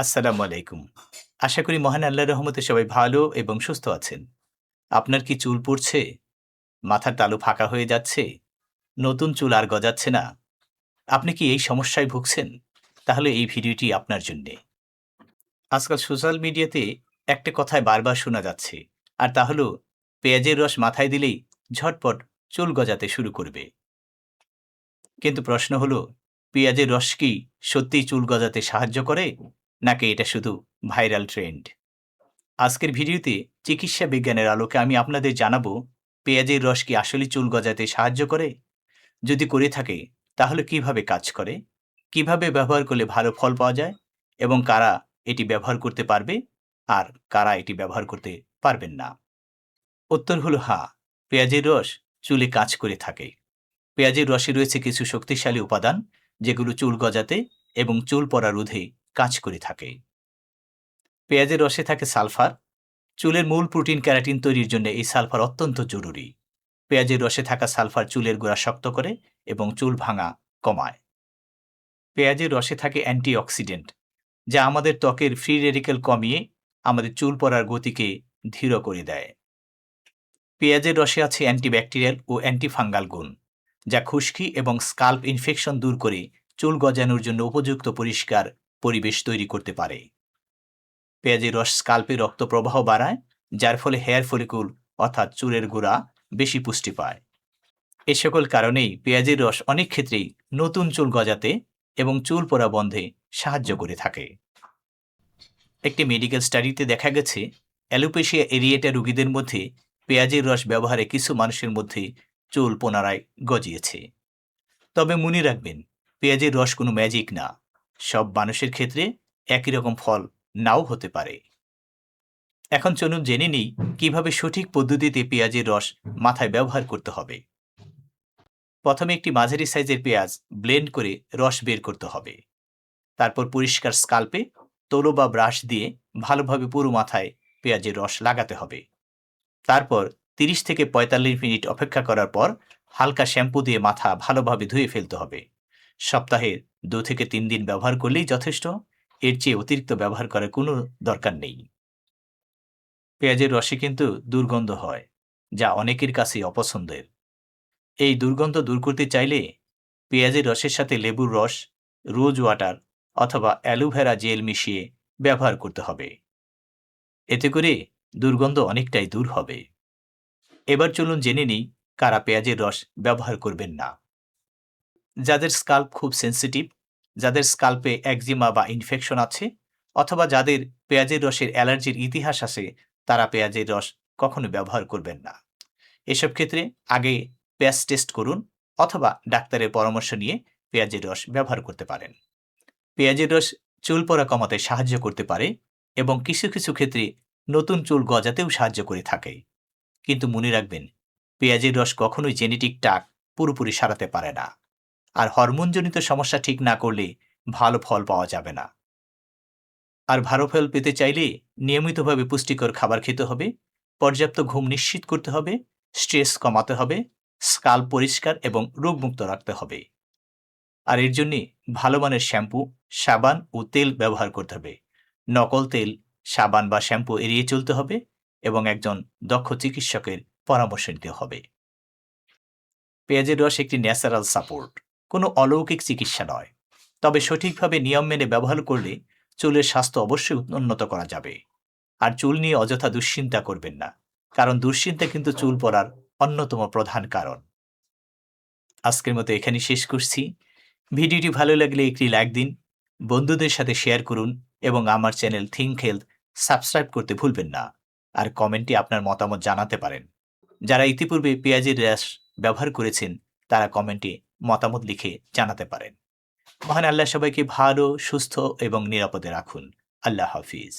আসসালামু আলাইকুম। আশা করি মহান আল্লাহর রহমতে সবাই ভালো এবং সুস্থ আছেন। আপনার কি চুল পড়ছে? মাথার তালু ফাঁকা হয়ে যাচ্ছে? নতুন চুল আর গজাচ্ছে না? আপনি কি এই সমস্যায় ভুগছেন? তাহলে এই ভিডিওটি আপনার জন্যে। আজকাল সোশ্যাল মিডিয়াতে একটা কথাই বারবার শোনা যাচ্ছে। আর তা হলো পেঁয়াজের রস মাথায় দিলেই ঝটপট চুল গজাতে শুরু করবে। কিন্তু প্রশ্ন হলো পেঁয়াজের রস কি সত্যিই চুল গজাতে সাহায্য করে? নাকি এটা শুধু ভাইরাল ট্রেন্ড? আজকের ভিডিওতে চিকিৎসা বিজ্ঞানের আলোকে আমি আপনাদের জানাবো পেঁয়াজের রস কি আসলে চুল গজাতে সাহায্য করে, যদি করে থাকে তাহলে কিভাবে কাজ করে, কিভাবে ব্যবহার করলে ভালো ফল পাওয়া যায় এবং কারা এটি ব্যবহার করতে পারবে আর কারা এটি ব্যবহার করতে পারবেন না। উত্তর হলো হ্যাঁ, পেঁয়াজের রস চুলে কাজ করে থাকে। পেঁয়াজের রসে রয়েছে কিছু শক্তিশালী উপাদান যেগুলো চুল গজাতে এবং চুল পড়া রোধে কাজ করে থাকে। পেঁয়াজের রসে থাকে সালফার। চুলের মূল প্রোটিন ক্যারাটিন তৈরির জন্য এই সালফার অত্যন্ত জরুরি। পেঁয়াজের রসে থাকা সালফার চুলের গোড়া শক্ত করে এবং চুল ভাঙা কমায়। পেঁয়াজের রসে থাকে অ্যান্টিঅক্সিডেন্ট, যা আমাদের ত্বকের ফ্রি রেডিক্যাল কমিয়ে আমাদের চুল পড়ার গতিকে ধীর করে দেয়। পেঁয়াজের রসে আছে অ্যান্টিব্যাকটেরিয়াল ও অ্যান্টিফাঙ্গাল গুণ, যা খুশকি এবং স্কাল্প ইনফেকশন দূর করে চুল গজানোর জন্য উপযুক্ত পরিষ্কার পরিবেশ তৈরি করতে পারে। পেঁয়াজের রস স্কাল্পে রক্ত প্রবাহ বাড়ায়, যার ফলে হেয়ার ফলিকুল অর্থাৎ চুলের গোড়া বেশি পুষ্টি পায়। এ সকল কারণেই পেঁয়াজের রস অনেক ক্ষেত্রেই নতুন চুল গজাতে এবং চুল পড়া বন্ধে সাহায্য করে থাকে। একটি মেডিকেল স্টাডিতে দেখা গেছে অ্যালোপেশিয়া এরিয়েটা রোগীদের মধ্যে পেঁয়াজের রস ব্যবহারে কিছু মানুষের মধ্যে চুল পুনরায় গজিয়েছে। তবে মনে রাখবেন, পেঁয়াজের রস কোনো ম্যাজিক না। সব মানুষের ক্ষেত্রে একই রকম ফল নাও হতে পারে। এখন চলুন জেনে নিই কিভাবে সঠিক পদ্ধতিতে পেঁয়াজের রস মাথায় ব্যবহার করতে হবে। প্রথমে একটি মাঝারি সাইজের পেঁয়াজ ব্লেন্ড করে রস বের করতে হবে। তারপর পরিষ্কার স্কাল্পে তুলো বা ব্রাশ দিয়ে ভালোভাবে পুরো মাথায় পেঁয়াজের রস লাগাতে হবে। তারপর 30 থেকে 45 মিনিট অপেক্ষা করার পর হালকা শ্যাম্পু দিয়ে মাথা ভালোভাবে ধুয়ে ফেলতে হবে। সপ্তাহে 2 থেকে 3 দিন ব্যবহার করলেই যথেষ্ট। এর চেয়ে অতিরিক্ত ব্যবহার করার কোনো দরকার নেই। পেঁয়াজের রসে কিন্তু দুর্গন্ধ হয়, যা অনেকের কাছেই অপছন্দের। এই দুর্গন্ধ দূর করতে চাইলে পেঁয়াজের রসের সাথে লেবুর রস, রোজ ওয়াটার অথবা অ্যালোভেরা জেল মিশিয়ে ব্যবহার করতে হবে। এতে করে দুর্গন্ধ অনেকটাই দূর হবে। এবার চলুন জেনে নিই কারা পেঁয়াজের রস ব্যবহার করবেন না। যাদের স্কাল্প খুব সেন্সিটিভ, যাদের স্কাল্পে একজিমা বা ইনফেকশন আছে, অথবা যাদের পেঁয়াজের রসের অ্যালার্জির ইতিহাস আছে, তারা পেঁয়াজের রস কখনো ব্যবহার করবেন না। এসব ক্ষেত্রে আগে প্যাচ টেস্ট করুন অথবা ডাক্তারের পরামর্শ নিয়ে পেঁয়াজের রস ব্যবহার করতে পারেন। পেঁয়াজের রস চুল পড়া কমাতে সাহায্য করতে পারে এবং কিছু কিছু ক্ষেত্রে নতুন চুল গজাতেও সাহায্য করে থাকে। কিন্তু মনে রাখবেন, পেঁয়াজের রস কখনোই জেনেটিক টাক পুরোপুরি সারাতে পারে না। আর হরমোনজনিত সমস্যা ঠিক না করলে ভালো ফল পাওয়া যাবে না। আর ভালো ফল পেতে চাইলে নিয়মিতভাবে পুষ্টিকর খাবার খেতে হবে, পর্যাপ্ত ঘুম নিশ্চিত করতে হবে, স্ট্রেস কমাতে হবে, স্কাল্প পরিষ্কার এবং রোগমুক্ত রাখতে হবে। আর এর জন্যে ভালো মানের শ্যাম্পু, সাবান ও তেল ব্যবহার করতে হবে। নকল তেল, সাবান বা শ্যাম্পু এড়িয়ে চলতে হবে এবং একজন দক্ষ চিকিৎসকের পরামর্শ নিতে হবে। পেঁয়াজের রস একটি ন্যাচারাল সাপোর্ট, কোনো অলৌকিক চিকিৎসা নয়। তবে সঠিকভাবে নিয়ম মেনে ব্যবহার করলে চুলের স্বাস্থ্য অবশ্যই উন্নত করা যাবে। আর চুল নিয়ে অযথা দুশ্চিন্তা করবেন না, কারণ দুশ্চিন্তা কিন্তু চুল পড়ার অন্যতম প্রধান কারণ। আজকের মতো এখানেই শেষ করছি। ভিডিওটি ভালো লাগলে একটি লাইক দিন, বন্ধুদের সাথে শেয়ার করুন এবং আমার চ্যানেল থিঙ্ক হেলথ সাবস্ক্রাইব করতে ভুলবেন না। আর কমেন্টে আপনার মতামত জানাতে পারেন। যারা ইতিপূর্বে পেঁয়াজের রস ব্যবহার করেছেন তারা কমেন্টে মতামত লিখে জানাতে পারেন। মহান আল্লাহ সবাইকে ভালো, সুস্থ এবং নিরাপদে রাখুন। আল্লাহ হাফিজ।